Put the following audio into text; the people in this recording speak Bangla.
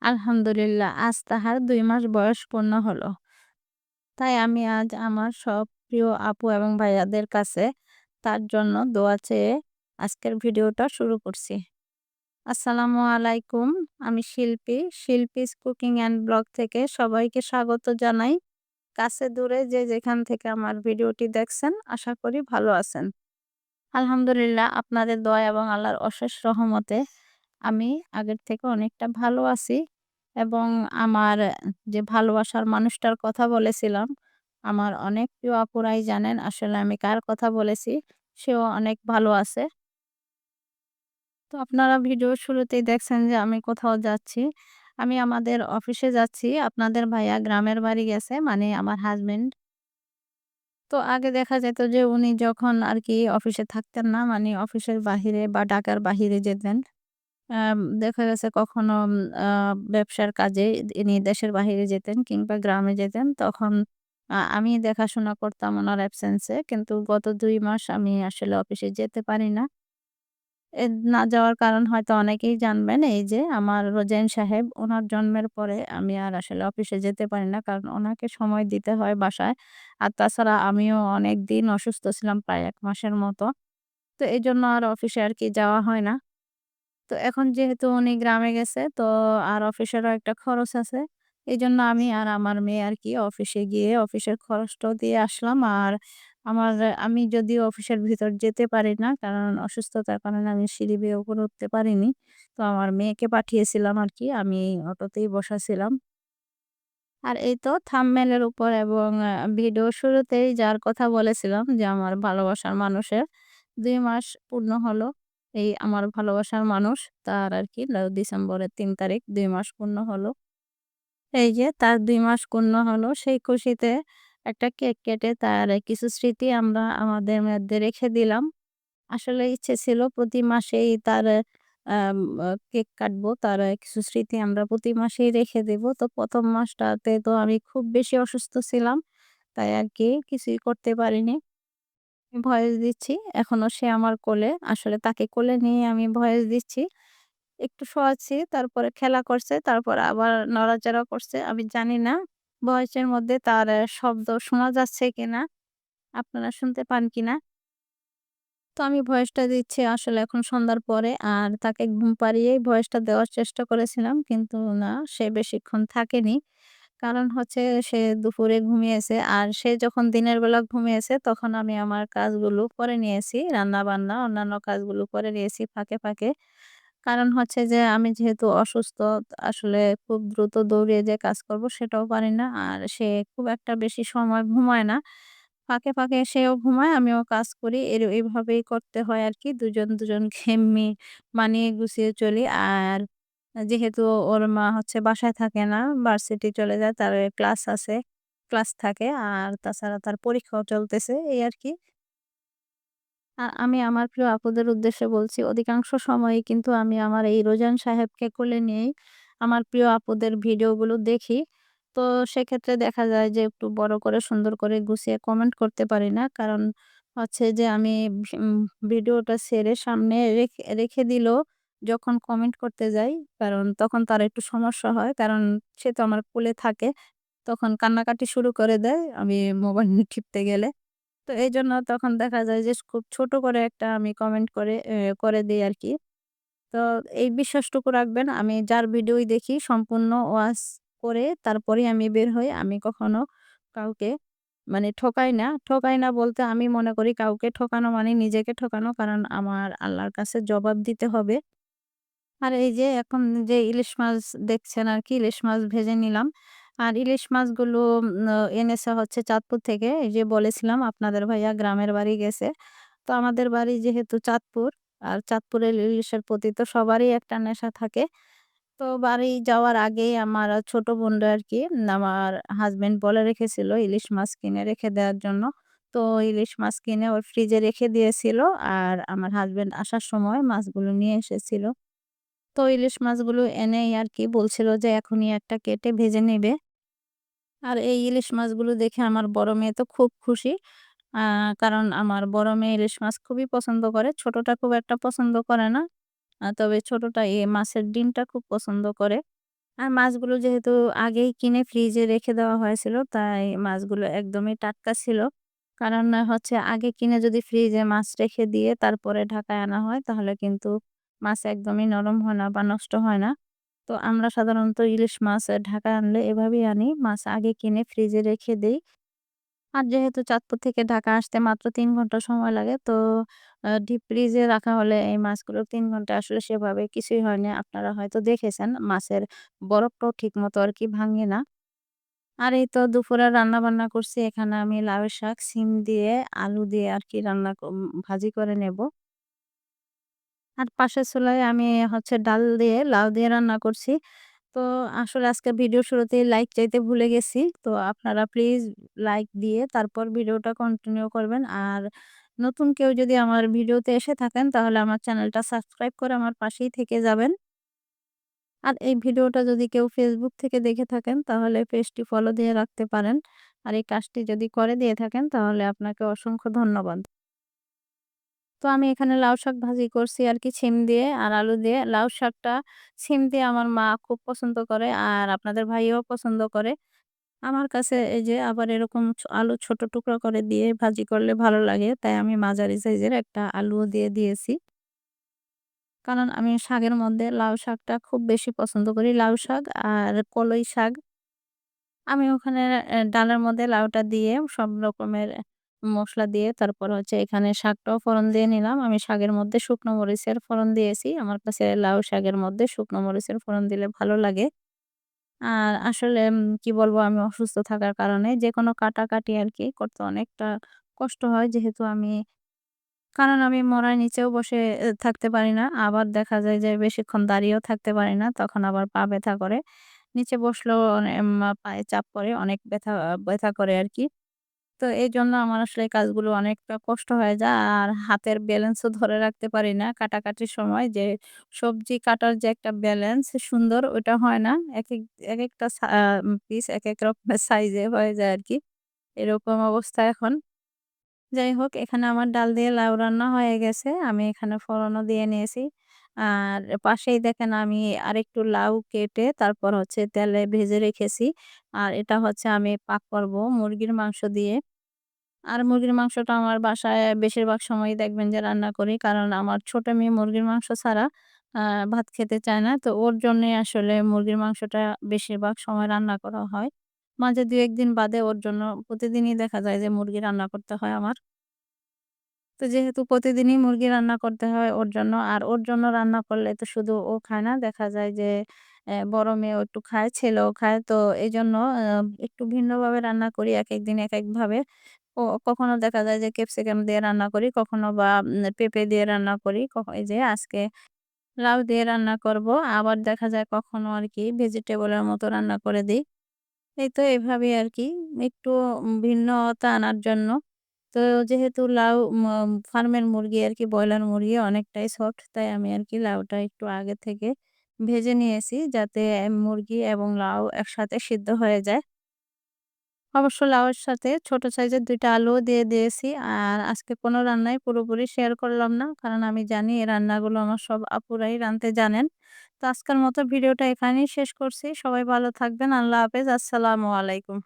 আলহামদুলিল্লাহ আজ তাহার ২ মাস বয়স পূর্ণ হলো। তাই আমি আজ আমার সব প্রিয় আপু এবং ভাইয়াদের কাছে তার জন্য দোয়া চেয়ে আজকের ভিডিওটা শুরু করছি। আসসালামু আলাইকুম। আমি শিল্পীস কুকিং অ্যান্ড ব্লগ থেকে সবাইকে স্বাগত জানাই। কাছে দূরে যে যেখান থেকে আমার ভিডিওটি দেখছেন আশা করি ভালো আছেন। আলহামদুলিল্লাহ আপনাদের দোয়া এবং আল্লাহর অশেষ রহমতে আমি আগের থেকে অনেকটা ভালো আছি এবং আমার যে ভালোবাসার মানুষটার কথা বলেছিলাম, আমার অনেক প্রিয় আপুরাই জানেন আসলে আমি কার কথা বলেছি। সেও অনেক ভালো আছে। তো আপনারা ভিডিওর শুরুতেই দেখছেন যে আমি কোথাও যাচ্ছি। আমি আমাদের অফিসে যাচ্ছি। আপনাদের ভাইয়া গ্রামের বাড়ি গেছে মানে আমার হাসব্যান্ড। তো আগে দেখা যেত যে উনি যখন আরকি অফিসে থাকতেন না মানে অফিসের বাহিরে বা ঢাকার বাহিরে যেতেন। দেখা গেছে কখনো আ ব্যবসার কাজে ইনি দেশের বাহিরে যেতেন কিংবা গ্রামে যেতেন। তখন আমি দেখাশোনা করতাম উনার অ্যাবসেন্স এ। কিন্তু গত ২ মাস আমি আসলে অফিসে যেতে পারি না। না যাওয়ার কারণ হয়তো অনেকেই জানবেন। এই যে আমার রোজাইন সাহেব উনার জন্মের পরে আমি আর আসলে অফিসে যেতে পারি না। কারণ উনাকে সময় দিতে হয় বাসায়। আর তাছাড়া আমিও অনেকদিন অসুস্থ ছিলাম প্রায় ১ মাসের মতো। তো এজন্য আর অফিসে আরকি যাওয়া হয় না। তো এখন যেহেতু উনি গ্রামে গেছে তো আর অফিসেরও একটা খরচ আছে। এজন্য আমি আর আমার মেয়ে আরকি অফিসে গিয়ে অফিসের খরচটাও দিয়ে আসলাম। আর আমি যদিও অফিসের ভিতর যেতে পারি না কারণ অসুস্থতার কারণে আমি সিঁড়ি বেয়ে উপরে উঠতে পারিনি। তো আমার মেয়েকে পাঠিয়েছিলাম আরকি। আমি অটোতেই বসা ছিলাম। আর এই তো থাম্বনেইল এর উপর এবং ভিডিওর শুরুতেই যার কথা বলেছিলাম যে আমার ভালোবাসার মানুষের ২ মাস পূর্ণ হলো। এই আমার ভালোবাসার মানুষ তার আরকি ডিসেম্বরের ৩ তারিখ ২ মাস পূর্ণ হলো। এই যে তার ২ মাস পূর্ণ হলো সেই খুশিতে একটা কেক কেটে তার কিছু স্মৃতি আমরা আমাদের মধ্যে রেখে দিলাম। আসলে ইচ্ছে ছিল প্রতি মাসেই তার কেক কাটবো। তার কিছু স্মৃতি আমরা প্রতি মাসেই রেখে দেব। তো ১ম মাসটাতে তো আমি খুব বেশি অসুস্থ ছিলাম। তাই আরকি কিছুই করতে পারিনি। ভয়েস দিচ্ছি। এখনো সে আমার কোলে। আসলে তাকে কোলে নিয়ে আমি ভয়েস দিচ্ছি। একটু শোয়াচ্ছি, তারপরে খেলা করছে, তারপর আবার নড়াচড়া করছে। আমি জানি না ভয়েসের মধ্যে তার শব্দ শোনা যাচ্ছে কিনা, আপনারা শুনতে পান কিনা? তো আমি ভয়েসটা দিচ্ছি আসলে এখন সন্ধ্যার পরে। আর তাকে ঘুম পাড়িয়েই ভয়েসটা দেওয়ার চেষ্টা করেছিলাম। কিন্তু না, সে বেশিক্ষণ থাকেনি। কারণ হচ্ছে সে দুপুরে ঘুমিয়েছে। আর সে যখন দিনের বেলা ঘুমিয়েছে তখন আমি আমার কাজগুলো করে নিয়েছি। রান্না-বান্না অন্যান্য কাজগুলো করে নিয়েছি ফাঁকে। কারণ হচ্ছে যে আমি যেহেতু অসুস্থ আসলে খুব দ্রুত দৌড়িয়ে যে কাজ করব সেটাও পারি না। আর সে খুব একটা বেশি সময় ঘুমায় না। ফাঁকে সেও ঘুমায়, আমিও কাজ করি। এভাবেই করতে হয় আরকি। দুজনকে মানিয়ে গুছিয়ে চলি। আর যেহেতু ওর মা হচ্ছে বাসায় থাকে না, ভার্সিটি চলে যায়। তার ক্লাস আছে, ক্লাস থাকে। আর তাছাড়া তার পরীক্ষাও চলতেছে এই আরকি। আমি আমার প্রিয় আপুদের উদ্দেশ্যে বলছি, অধিকাংশ সময়ই কিন্তু আমি আমার এই রোজান সাহেবকে কোলে নিয়েই আমার প্রিয় আপুদের ভিডিওগুলো দেখি। তো সেক্ষেত্রে দেখা যায় যে একটু বড় করে সুন্দর করে গুছিয়ে কমেন্ট করতে পারি না। কারণ হচ্ছে যে আমি ভিডিওটা ছেড়ে সামনে রেখে দিলেও যখন কমেন্ট করতে যাই, কারণ তখন তার একটু সমস্যা হয়। কারণ সে তো আমার কোলে থাকে। তখন কান্নাকাটি শুরু করে দেয় আমি মোবাইল টিপতে গেলে। তো এইজন্য তখন দেখা যায় যে খুব ছোট করে একটা আমি কমেন্ট করে দেই আরকি। তো এই বিশ্বাসটুকু রাখবেন আমি যার ভিডিওই দেখি সম্পূর্ণ ওয়াচ করে তারপরেই আমি বের হই। আমি কখনো কাউকে মানে ঠকাই না বলতে আমি মনে করি কাউকে ঠকানো মানে নিজেকে ঠকানো। কারণ আমার আল্লাহর কাছে জবাব দিতে হবে। আর এই যে এখন যে ইলিশ মাছ দেখছেন আরকি, ইলিশ মাছ ভেজে নিলাম। আর ইলিশ মাছগুলো এনেছে হচ্ছে চাঁদপুর থেকে। এই যে বলেছিলাম আপনাদের ভাইয়া গ্রামের বাড়ি গেছে। তো আমাদের বাড়ি যেহেতু চাঁদপুর, আর চাঁদপুরের ইলিশের প্রতি তো সবারই একটা নেশা থাকে। তো বাড়ি যাওয়ার আগেই আমার ছোট বোনরা আরকি আমার হাসব্যান্ড বলে রেখেছিল ইলিশ মাছ কিনে রেখে দেওয়ার জন্য। তো ইলিশ মাছ কিনে ওর ফ্রিজে রেখে দিয়েছিল। আর আমার হাসব্যান্ড আসার সময় মাছগুলো নিয়ে এসেছিল। তো ইলিশ মাছগুলো এনেই আরকি বলছিল যে এখনই একটা কেটে ভেজে নেবে। আর এই ইলিশ মাছগুলো দেখে আমার বড় মেয়ে তো খুব খুশি। আ কারণ আমার বড় মেয়ে ইলিশ মাছ খুবই পছন্দ করে। ছোটটা খুব একটা পছন্দ করে না। তবে ছোটটা মাছের ডিমটা খুব পছন্দ করে। আর মাছগুলো যেহেতু আগেই কিনে ফ্রিজে রেখে দেওয়া হয়েছিল, তাই মাছগুলো একদমই টাটকা ছিল। কারণ হচ্ছে আগে কিনে যদি ফ্রিজে মাছ রেখে দিয়ে তারপরে ঢাকায় আনা হয়, তাহলে কিন্তু মাছ একদমই নরম হয় না বা নষ্ট হয় না। তো আমরা সাধারণত ইলিশ মাছ ঢাকায় আনলে এভাবেই আনি। মাছ আগে কিনে ফ্রিজে রেখে দেই। আর যেহেতু চাঁদপুর থেকে ঢাকা আসতে মাত্র ৩ ঘন্টা সময় লাগে, তো ডিপ ফ্রিজে রাখা হলে এই মাছগুলো ৩ ঘন্টায় আসলে সেভাবে কিছুই হয় না। আপনারা হয়তো দেখেছেন মাছের বরফটাও ঠিকমতো আরকি ভাঙে না। আর এই তো দুপুরে রান্নাবান্না করছি। এখানে আমি লাউ শাক, সিম দিয়ে, আলু দিয়ে আরকি ভাজি করে নেব। আর পাশের চুলায় আমি হচ্ছে ডাল দিয়ে লাউ দিয়ে রান্না করছি। তো আসলে আজকে ভিডিও শুরুতেই লাইক চাইতে ভুলে গেছি। তো আপনারা প্লিজ লাইক দিয়ে তারপর ভিডিওটা কন্টিনিউ করবেন। আর নতুন কেউ যদি আমার ভিডিওতে এসে থাকেন, তাহলে আমার চ্যানেলটা সাবস্ক্রাইব করে আমার পাশেই থেকে যাবেন। আর এই ভিডিওটা যদি কেউ Facebook থেকে দেখে থাকেন, তাহলে পেজটি ফলো দিয়ে রাখতে পারেন। আর এই কাজটি যদি করে দিয়ে থাকেন, তাহলে আপনাকে অসংখ্য ধন্যবাদ। তো আমি এখানে লাউ শাক ভাজি করছি আরকি ছিম দিয়ে আর আলু দিয়ে। লাউ শাকটা ছিম দিয়ে আমার মা খুব পছন্দ করে, আর আপনাদের ভাইও পছন্দ করে। আমার কাছে এই যে আবার এরকম আলু ছোট টুকরা করে দিয়ে ভাজি করলে ভালো লাগে। তাই আমি মাঝারি সাইজের একটা আলুও দিয়ে দিয়েছি। কারণ আমি শাকের মধ্যে লাউ শাকটা খুব বেশি পছন্দ করি। লাউ শাক আর কলই শাক। আমি ওখানে ডালের মধ্যে লাউটা দিয়ে সব রকমের মসলা দিয়ে তারপর হচ্ছে এখানে শাকটাও ফোড়ন দিয়ে নিলাম। আমি শাকের মধ্যে শুকনো মরিচের ফোড়ন দিয়েছি। আমার কাছে লাউ শাকের মধ্যে শুকনো মরিচের ফোড়ন দিলে ভালো লাগে। আর আসলে কি বলবো, আমি অসুস্থ থাকার কারণে যেকোনো কাটাকাটি আরকি করতে অনেকটা কষ্ট হয়। যেহেতু আমি মড়ার নিচেও বসে থাকতে পারি না। আবার দেখা যায় যে বেশিক্ষণ দাঁড়িয়েও থাকতে পারি না। তখন আবার পা ব্যথা করে। নিচে বসলেও পায়ে চাপ পড়ে, অনেক ব্যথা করে আরকি। তো এজন্য আমার আসলে এই কাজগুলো অনেকটা কষ্ট হয়ে যায়। আর হাতের ব্যালেন্সও ধরে রাখতে পারি না কাটাকাটির সময়, যে সবজি কাটার যে একটা ব্যালেন্স সুন্দর ওটা হয় না। একেকটা পিস একেক রকমের সাইজে হয়ে যায় আরকি। এরকম অবস্থা এখন। যাই হোক, এখানে আমার ডাল দিয়ে লাউ রান্না হয়ে গেছে। আমি এখানে ফোড়নও দিয়ে নিয়েছি। আর পাশেই দেখেন আমি আরেকটু লাউ কেটে তারপর হচ্ছে তেলে ভেজে রেখেছি। আর এটা হচ্ছে আমি পাক করব মুরগির মাংস দিয়ে। আর মুরগির মাংসটা আমার বাসায় বেশিরভাগ সময়ই দেখবেন যে রান্না করি। কারণ আমার ছোট মেয়ে মুরগির মাংস ছাড়া আ ভাত খেতে চায় না। তো ওর জন্যই আসলে মুরগির মাংসটা বেশিরভাগ সময় রান্না করা হয়। মাঝে ২-১ দিন বাদে ওর জন্য প্রতিদিনই দেখা যায় যে মুরগি রান্না করতে হয় আমার। তো যেহেতু প্রতিদিনই মুরগি রান্না করতে হয় ওর জন্য, আর ওর জন্য রান্না করলে তো শুধু ও খায় না, দেখা যায় যে বড় মেয়েও একটু খায়, ছেলেও খায়। তো এজন্য একটু ভিন্নভাবে রান্না করি, একেক দিন একেকভাবে। কখনো দেখা যায় যে ক্যাপসিকাম দিয়ে রান্না করি, কখনো বা পেঁপে দিয়ে রান্না করি। এই যে আজকে লাউ দিয়ে রান্না করব। আবার দেখা যায় কখনো আরকি ভেজিটেবলের মতো রান্না করে দেই। এই তো এভাবেই আরকি একটু ভিন্নতা আনার জন্য। তো যেহেতু লাউ ফার্মের মুরগি আরকি ব্রয়লার মুরগি অনেকটাই সফট, তাই আমি আরকি লাউটা একটু আগে থেকে ভেজে নিয়েছি, যাতে মুরগি এবং লাউ একসাথে সিদ্ধ হয়ে যায়। অবশ্য লাউয়ের সাথে ছোট সাইজের ২ টা আলুও দিয়ে দিয়েছি। আর আজকে কোনো রান্নাই পুরোপুরি শেয়ার করলাম না। কারণ আমি জানি এই রান্নাগুলো আমার সব আপুরাই রাঁধতে জানেন। তো আজকের মতো ভিডিওটা এখানেই শেষ করছি। সবাই ভালো থাকবেন। আল্লাহ হাফেজ। আসসালামু আলাইকুম।